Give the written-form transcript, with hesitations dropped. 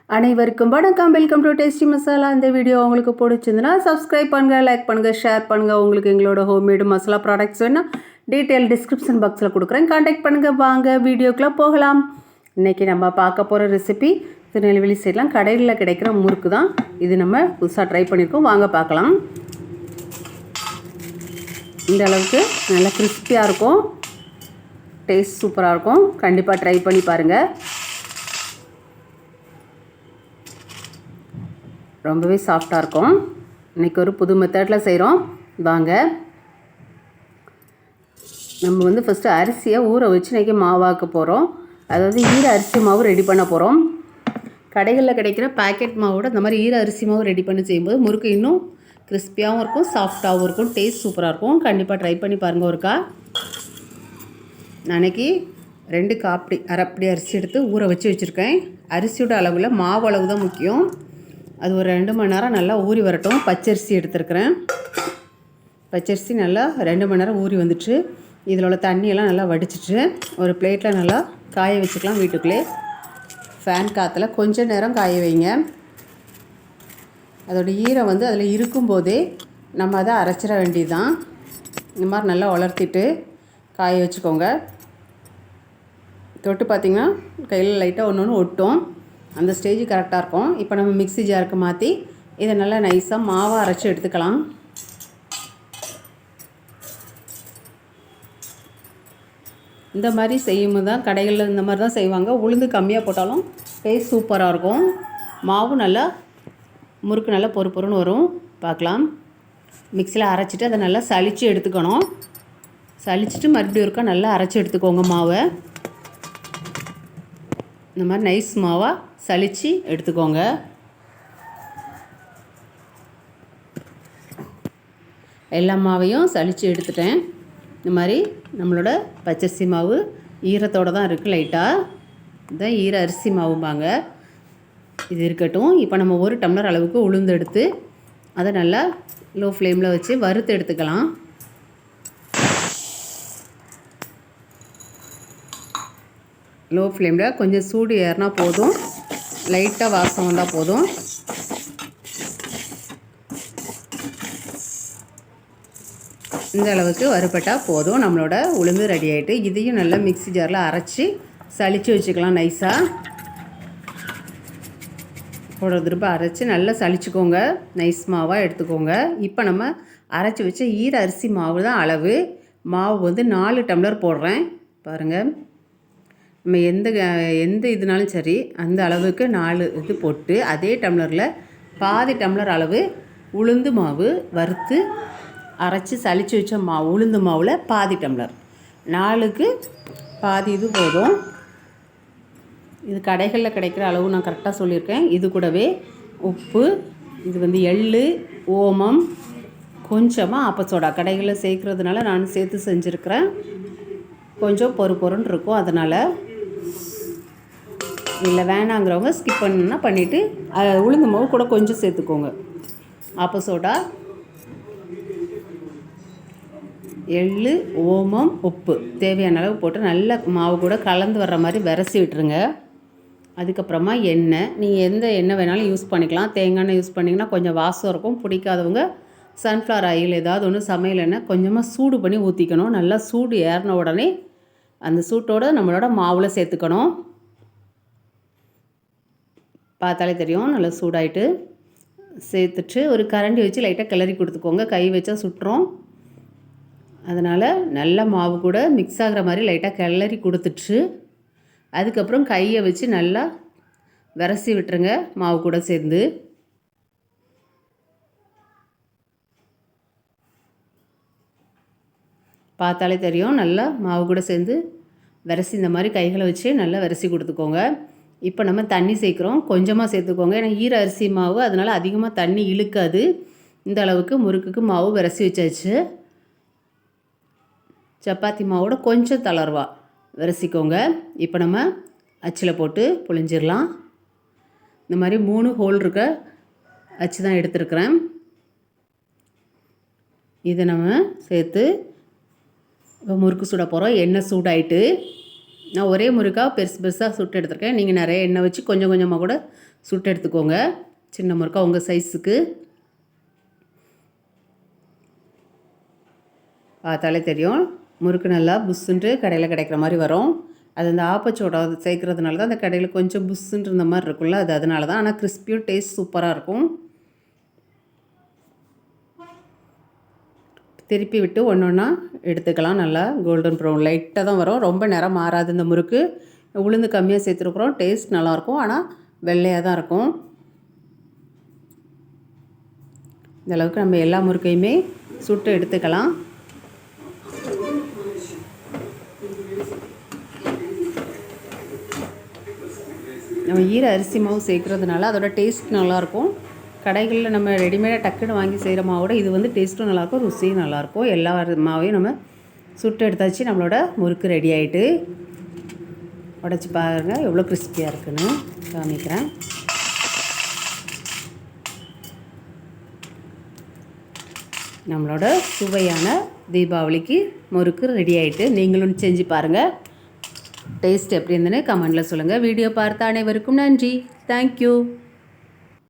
அனைவருக்கும் வணக்கம். Welcome to tasty masala. இந்த வீடியோ உங்களுக்கு பிடிச்சிருந்துன்னா சப்ஸ்கிரைப் பண்ணுங்கள், லைக் பண்ணுங்கள், ஷேர் பண்ணுங்கள். உங்களுக்கு எங்களோட ஹோம்மேடு மசாலா ப்ராடக்ட்ஸ் வேணால் டீட்டெயில் டிஸ்கிரிப்ஷன் பாக்ஸில் கொடுக்குறேன், கான்டாக்ட் பண்ணுங்கள். வாங்க வீடியோக்குள்ளே போகலாம். இன்றைக்கி நம்ம பார்க்க போகிற ரெசிபி திருநெல்வேலி சைட்லாம் கடையில் கிடைக்கிற முறுக்கு தான். இது நம்ம புதுசாக ட்ரை பண்ணியிருக்கோம். வாங்க பார்க்கலாம். இந்த அளவுக்கு நல்லா கிறிஸ்பியாக இருக்கும், டேஸ்ட் சூப்பராக இருக்கும். கண்டிப்பாக ட்ரை பண்ணி பாருங்கள். ரொம்பவே சாஃப்டாக இருக்கும். இன்றைக்கி ஒரு புது மெத்தடில் செய்கிறோம். வாங்க. நம்ம ஃபஸ்ட்டு அரிசியை ஊற வச்சு இன்றைக்கி மாவாக்க போகிறோம். அதாவது ஈர அரிசி மாவு ரெடி பண்ண போகிறோம். கடைகளில் கிடைக்கிற பேக்கெட் மாவோட இந்த மாதிரி ஈர அரிசி மாவு ரெடி பண்ணி செய்யும்போது முறுக்கு இன்னும் கிறிஸ்பியாகவும் இருக்கும், சாஃப்டாகவும் இருக்கும், டேஸ்ட் சூப்பராக இருக்கும். கண்டிப்பாக ட்ரை பண்ணி பாருங்கள் ஒருக்கா. அன்றைக்கி 2 காப்பி அரைப்படி அரிசி எடுத்து ஊற வச்சு வச்சுருக்கேன். அரிசியோட அளவில் மாவு அளவு தான் முக்கியம். அது ஒரு 2 மணி நேரம் நல்லா ஊறி வரட்டும். பச்சரிசி எடுத்துருக்கிறேன். பச்சரிசி நல்லா 2 மணி நேரம் ஊறி வந்துட்டு இதில் உள்ள தண்ணியெல்லாம் நல்லா வடிச்சிட்டு ஒரு பிளேட்டில் நல்லா காய வச்சுக்கலாம். வீட்டுக்குள்ளே ஃபேன் காற்றுல கொஞ்சம் நேரம் காய வைங்க. அதோடய ஈரம் அதில் இருக்கும்போதே நம்ம அதை அரைச்சிட வேண்டியது தான். இந்த மாதிரி நல்லா வளர்த்திட்டு காய வச்சுக்கோங்க. தொட்டு பார்த்திங்கன்னா கையில் லைட்டாக ஒன்று ஒட்டும். அந்த ஸ்டேஜ் கரெக்டாக இருக்கும். இப்போ நம்ம மிக்ஸி ஜாருக்கு மாற்றி இதை நல்லா நைஸாக மாவாக அரைச்சி எடுத்துக்கலாம். இந்த மாதிரி செய்யும்போது தான் கடைகளில் இந்த மாதிரி தான் செய்வாங்க. உளுந்து கம்மியாக போட்டாலும் டேஸ்ட் சூப்பராக இருக்கும். மாவு நல்லா முறுக்கு நல்லா பொறு பொறுன்னு வரும். பார்க்கலாம். மிக்ஸியில் அரைச்சிட்டு அதை நல்லா சலித்து எடுத்துக்கணும். சலிச்சிட்டு மறுபடியும் ஒருக்கா நல்லா அரைச்சி எடுத்துக்கோங்க மாவை. இந்த மாதிரி நைஸ் மாவாக சலித்து எடுத்துக்கோங்க. எல்லா மாவையும் சலித்து எடுத்துட்டேன். இந்த மாதிரி நம்மளோட பச்சரிசி மாவு ஈரத்தோடு தான் இருக்குது. லைட்டாக இதுதான் ஈர அரிசி மாவும்பாங்க. இது இருக்கட்டும். இப்போ நம்ம 1 டம்ளர் அளவுக்கு உளுந்து எடுத்து அதை நல்லா லோ ஃப்ளேமில் வச்சு வறுத்து எடுத்துக்கலாம். லோ ஃப்ளேமில் கொஞ்சம் சூடு ஏறினா போதும், லைட்டாக வாசம் வந்தால் போதும். இந்த அளவுக்கு வறுபட்டால் போதும். நம்மளோட உளுந்து ரெடி ஆகிட்டு இதையும் நல்லா மிக்ஸி ஜாரில் அரைச்சி சலித்து வச்சுக்கலாம். நைஸாக ஒரு திருப்ப அரைச்சி நல்லா சலிச்சுக்கோங்க. நைஸ் மாவாக எடுத்துக்கோங்க. இப்போ நம்ம அரைச்சி வச்ச ஈர அரிசி மாவு தான் அளவு. மாவு 4 டம்ளர் போடுறேன். பாருங்கள். நம்ம எந்த இதுனாலும் சரி அந்த அளவுக்கு 4 இது போட்டு அதே டம்ளரில் பாதி டம்ளர் அளவு உளுந்து மாவு வறுத்து அரைச்சி சலித்து வச்ச மாவு உளுந்து மாவில் பாதி டம்ளர், 4க்கு பாதி இது போதும். இது கடைகளில் கிடைக்கிற அளவு நான் கரெக்டாக சொல்லியிருக்கேன். இது கூடவே உப்பு, இது எள், ஓமம், கொஞ்சமாக ஆப்பச்சோடா கடைகளில் சேர்க்குறதுனால நான் சேர்த்து செஞ்சுருக்கிறேன். கொஞ்சம் பொறுன்னு இருக்கும். அதனால் இல்லை வேணாங்கிறவங்க ஸ்கிப் பண்ணணுன்னா பண்ணிவிட்டு உளுந்து மாவு கூட கொஞ்சம் சேர்த்துக்கோங்க. ஆப்பசோடா, எள், ஓமம், உப்பு தேவையான அளவு போட்டு நல்லா மாவு கூட கலந்து வர்ற மாதிரி விரசி விட்டுருங்க. அதுக்கப்புறமா எண்ணெய், நீங்கள் எந்த எண்ணெய் வேணாலும் யூஸ் பண்ணிக்கலாம். தேங்காய் எண்ணெய் யூஸ் பண்ணிங்கன்னா கொஞ்சம் வாசம் இருக்கும். பிடிக்காதவங்க சன்ஃப்ளவர் ஆயில் ஏதாவது ஒன்று சமையல் எண்ணெய் கொஞ்சமாக சூடு பண்ணி ஊற்றிக்கணும். நல்லா சூடு ஏறின உடனே அந்த சூட்டோடு நம்மளோட மாவில் சேர்த்துக்கணும். பார்த்தாலே தெரியும் நல்லா சூடாயிட்டு. சேர்த்துட்டு ஒரு கரண்டி வச்சு லைட்டாக கிளறி கொடுத்துக்கோங்க. கை வச்சா சுட்டுரும். அதனால் நல்லா மாவு கூட மிக்ஸ் ஆகிற மாதிரி லைட்டாக கிளறி கொடுத்துட்டு அதுக்கப்புறம் கையை வச்சு நல்லா விரசி விட்டுருங்க மாவு கூட சேர்ந்து. பார்த்தாலே தெரியும் நல்லா மாவு கூட சேர்ந்து விரசி இந்த மாதிரி கைகளை வச்சு நல்லா விரசி கொடுத்துக்கோங்க. இப்போ நம்ம தண்ணி சேர்க்குறோம். கொஞ்சமாக சேர்த்துக்கோங்க. ஏன்னா ஈர அரிசி மாவு, அதனால் அதிகமாக தண்ணி இழுக்காது. இந்த அளவுக்கு முறுக்குக்கு மாவு விரசி வச்சாச்சு. சப்பாத்தி மாவோட கொஞ்சம் தளர்வா விரசிக்கோங்க. இப்போ நம்ம அச்சில் போட்டு புழிஞ்சிடலாம். இந்த மாதிரி 3 ஹோல் இருக்க அச்சு தான் எடுத்துருக்குறேன். இதை நம்ம சேர்த்து இப்போ முறுக்கு சுட போகிறோம். எண்ணெய் சூடாயிட்டு நான் ஒரே முறுக்காக பெருசு பெருசாக சுட்டு எடுத்துருக்கேன். நீங்கள் நிறைய எண்ணெய் வச்சு கொஞ்சம் கொஞ்சமாக கூட சுட்டு எடுத்துக்கோங்க. சின்ன முறுக்கா உங்கள் சைஸுக்கு. பார்த்தாலே தெரியும் முறுக்கு நல்லா புஷ்ஷுன்ட்டு கடையில் கிடைக்கிற மாதிரி வரும். அது அந்த ஆப்பச்சோடா சேர்க்குறதுனால தான் அந்த கடையில் கொஞ்சம் புஷ்ஷுன்ற இருந்த மாதிரி இருக்கும்ல, அது அதனால தான். ஆனால் கிறிஸ்பியும் டேஸ்ட் சூப்பராக இருக்கும். திருப்பி விட்டு ஒன்று ஒன்றா எடுத்துக்கலாம். நல்லா கோல்டன் ப்ரௌன் லைட்டாக தான் வரும், ரொம்ப நிறம் மாறாது. இந்த முறுக்கு உளுந்து கம்மியாக சேர்த்துருக்குறோம், டேஸ்ட் நல்லாயிருக்கும். ஆனால் வெள்ளையாக தான் இருக்கும். இந்தளவுக்கு நம்ம எல்லா முறுக்கையுமே சுட்டு எடுத்துக்கலாம். நம்ம ஈர அரிசி மாவு சேர்க்குறதுனால அதோட டேஸ்ட் நல்லாயிருக்கும். கடைகளில் நம்ம ரெடிமேடாக டக்குன்னு வாங்கி செய்கிற மாவோட இது வந்து டேஸ்ட்டும் நல்லாயிருக்கும், ருசியும் நல்லாயிருக்கும். எல்லா மாவையும் நம்ம சுட்டு எடுத்தாச்சு. நம்மளோட முறுக்கு ரெடி ஆகிட்டு உடச்சி பாருங்கள் எவ்வளோ கிறிஸ்பியாக இருக்குன்னு காமிக்கிறேன். நம்மளோட சுவையான தீபாவளிக்கு முறுக்கு ரெடி ஆகிட்டு நீங்களும் செஞ்சு பாருங்கள். டேஸ்ட் எப்படி இருந்துன்னு கமெண்டில் சொல்லுங்கள். வீடியோ பார்த்த அனைவருக்கும் நன்றி. தேங்க்யூ.